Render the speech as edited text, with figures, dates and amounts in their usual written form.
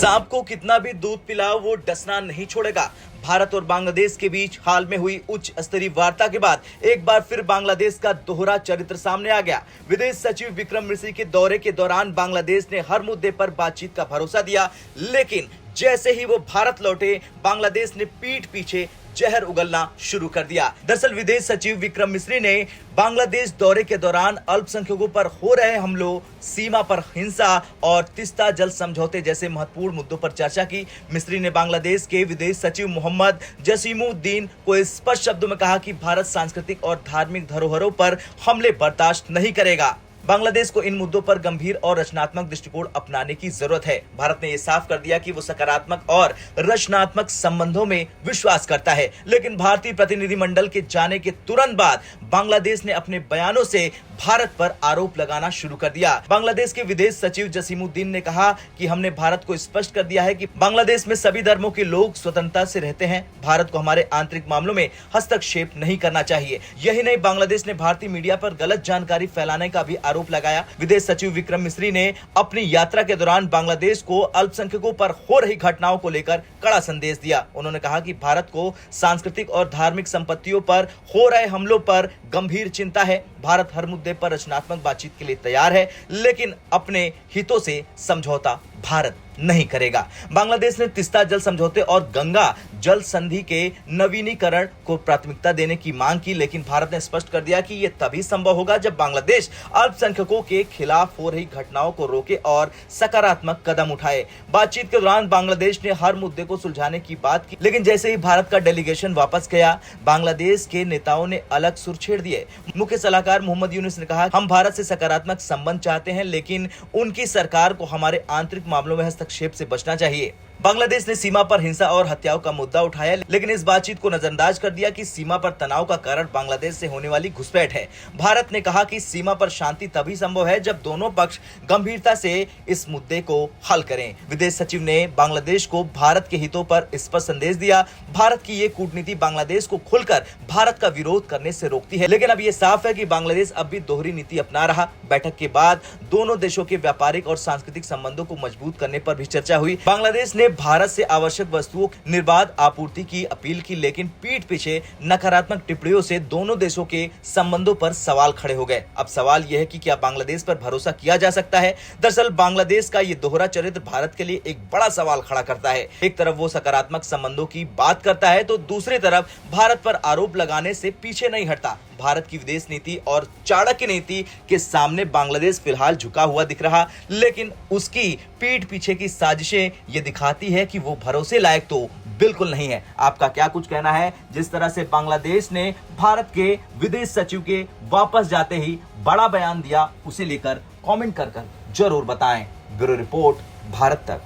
सांप को कितना भी दूध पिलाओ वो डसना नहीं छोड़ेगा। भारत और बांग्लादेश के बीच हाल में हुई उच्च स्तरीय वार्ता के बाद एक बार फिर बांग्लादेश का दोहरा चरित्र सामने आ गया। विदेश सचिव विक्रम मिस्री के दौरे के दौरान बांग्लादेश ने हर मुद्दे पर बातचीत का भरोसा दिया, लेकिन जैसे ही वो भारत लौटे बांग्लादेश ने पीठ पीछे जहर उगलना शुरू कर दिया। दरअसल विदेश सचिव विक्रम मिस्री ने बांग्लादेश दौरे के दौरान अल्पसंख्यकों पर हो रहे हमलों, सीमा पर हिंसा और तीस्ता जल समझौते जैसे महत्वपूर्ण मुद्दों पर चर्चा की। मिस्री ने बांग्लादेश के विदेश सचिव मोहम्मद जसीमुद्दीन को स्पष्ट शब्दों में कहा कि भारत सांस्कृतिक और धार्मिक धरोहरों पर हमले बर्दाश्त नहीं करेगा। बांग्लादेश को इन मुद्दों पर गंभीर और रचनात्मक दृष्टिकोण अपनाने की जरूरत है। भारत ने यह साफ कर दिया कि वो सकारात्मक और रचनात्मक संबंधों में विश्वास करता है, लेकिन भारतीय प्रतिनिधिमंडल के जाने के तुरंत बाद बांग्लादेश ने अपने बयानों से भारत पर आरोप लगाना शुरू कर दिया। बांग्लादेश के विदेश सचिव जसीमुद्दीन ने कहा कि हमने भारत को स्पष्ट कर दिया है कि बांग्लादेश में सभी धर्मों के लोग स्वतंत्रता से रहते हैं। भारत को हमारे आंतरिक मामलों में हस्तक्षेप नहीं करना चाहिए। यही नहीं, बांग्लादेश ने भारतीय मीडिया पर गलत जानकारी फैलाने का भी आरोप लगाया। विदेश सचिव विक्रम मिस्री ने अपनी यात्रा के दौरान बांग्लादेश को अल्पसंख्यकों पर हो रही घटनाओं को लेकर कड़ा संदेश दिया। उन्होंने कहा कि भारत को सांस्कृतिक और धार्मिक संपत्तियों पर हो रहे हमलों पर गंभीर चिंता है। भारत हर मुद्दे पर रचनात्मक बातचीत के लिए तैयार है, लेकिन अपने हितों से समझौता भारत नहीं करेगा। बांग्लादेश ने तीस्ता जल समझौते और गंगा जल संधि के नवीनीकरण को प्राथमिकता देने की मांग की, लेकिन भारत ने स्पष्ट कर दिया कि यह तभी संभव होगा जब बांग्लादेश अल्पसंख्यकों के खिलाफ हो रही घटनाओं को रोके और सकारात्मक कदम उठाए। बातचीत के दौरान बांग्लादेश ने हर मुद्दे को सुलझाने की बात की, लेकिन जैसे ही भारत का डेलीगेशन वापस गया, बांग्लादेश के नेताओं ने अलग सुर छेड़ दिए। मुख्य सलाहकार मोहम्मद यूनुस ने कहा, हम भारत से सकारात्मक संबंध चाहते हैं, लेकिन उनकी सरकार को हमारे आंतरिक मामलों में हस्तक्षेप से बचना चाहिए। बांग्लादेश ने सीमा पर हिंसा और हत्याओं का मुद्दा उठाया, लेकिन इस बातचीत को नजरअंदाज कर दिया कि सीमा पर तनाव का कारण बांग्लादेश से होने वाली घुसपैठ है। भारत ने कहा कि सीमा पर शांति तभी संभव है जब दोनों पक्ष गंभीरता से इस मुद्दे को हल करें। विदेश सचिव ने बांग्लादेश को भारत के हितों पर स्पष्ट संदेश दिया। भारत की ये कूटनीति बांग्लादेश को खुलकर भारत का विरोध करने से रोकती है, लेकिन अब ये साफ है कि बांग्लादेश अब भी दोहरी नीति अपना रहा। बैठक के बाद दोनों देशों के व्यापारिक और सांस्कृतिक संबंधों को मजबूत करने पर भी चर्चा हुई। बांग्लादेश ने भारत से आवश्यक वस्तुओं निर्बाध आपूर्ति की अपील की, लेकिन पीठ पीछे नकारात्मक टिप्पणियों से दोनों देशों के संबंधों पर सवाल खड़े हो गए। अब सवाल यह है कि क्या बांग्लादेश पर भरोसा किया जा सकता है? दरअसल बांग्लादेश का यह दोहरा चरित्र भारत के लिए एक बड़ा सवाल खड़ा करता है। एक तरफ वो सकारात्मक संबंधों की बात करता है, तो दूसरी तरफ भारत पर आरोप लगाने से पीछे नहीं हटता। भारत की विदेश नीति और चाणक्य नीति के सामने बांग्लादेश फिलहाल झुका हुआ दिख रहा, लेकिन उसकी पीठ पीछे की साजिशें ये दिखाती है कि वो भरोसे लायक तो बिल्कुल नहीं है। आपका क्या कुछ कहना है? जिस तरह से बांग्लादेश ने भारत के विदेश सचिव के वापस जाते ही बड़ा बयान दिया, उसे लेकर कमेंट कर जरूर बताएं। ब्यूरो रिपोर्ट, भारत तक।